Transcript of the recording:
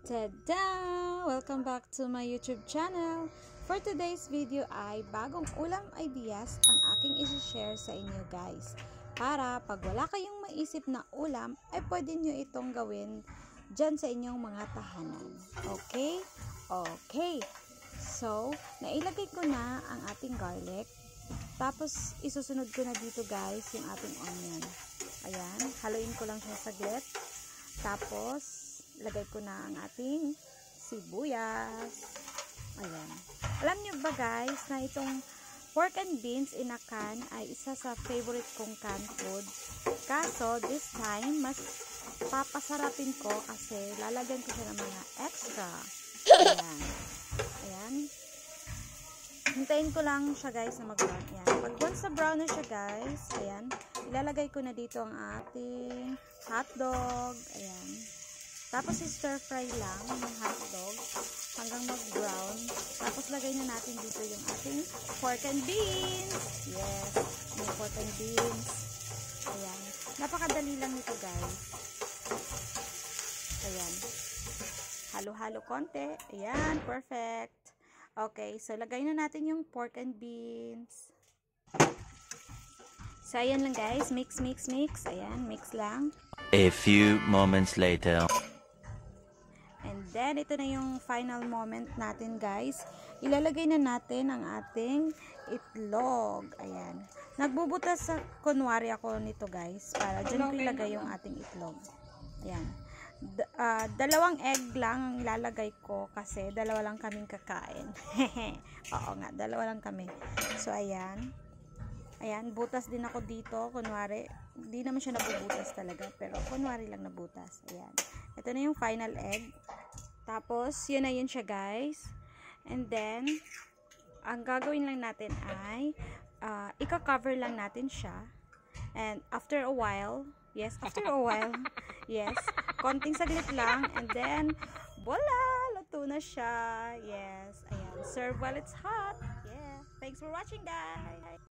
Tada! Welcome back to my YouTube channel. For today's video ay bagong ulam ideas ang aking isi-share sa inyo guys. Para pag wala kayong maisip na ulam ay pwede nyo itong gawin dyan sa inyong mga tahanan. Okay? Okay. So, nailagay ko na ang ating garlic. Tapos, isusunod ko na dito guys yung ating onion. Ayan. Haluin ko lang siya saglit. Tapos, lagay ko na ang ating sibuyas. Ayan. Alam nyo ba guys na itong pork and beans in a can ay isa sa favorite kong canned food. Kaso this time mas papasarapin ko kasi lalagyan ko siya ng mga extra. Ayan. Ayan. Hintayin ko lang siya guys na mag-brown. Ayan. Pag once na brown na siya guys, ayan, ilalagay ko na dito ang ating hotdog. Ayan. Tapos stir fry lang ng hotdog hanggang mag-brown. Tapos lagay na natin dito yung ating pork and beans. Yes, may pork and beans. Ayan. Napakadali lang nito guys. Ayan. Halo-halo konti. Ayan, perfect. Okay, so lagay na natin yung pork and beans. So ayan lang guys, mix. Ayan, mix lang. A few moments later. And then, ito na yung final moment natin guys. Ilalagay na natin ang ating itlog. Ayan. Nagbubutas sa kunwari ako nito guys. Para dyan ko ilagay yung ating itlog. Ayan. Dalawang egg lang ang ilalagay ko kasi dalawa lang kaming kakain. Oo nga, dalawa lang kami. So, ayan. Ayan, butas din ako dito. Kunwari, hindi naman siya nabubutas talaga. Pero kunwari lang nabutas. Ayan. Ito na yung final egg. Tapos, yun na yun siya guys. And then, ang gagawin lang natin ay, ika-cover lang natin siya. And after a while, yes, konting saglit lang. And then, voila! Luto na siya. Yes, ayan. Serve while it's hot. Yeah. Thanks for watching guys.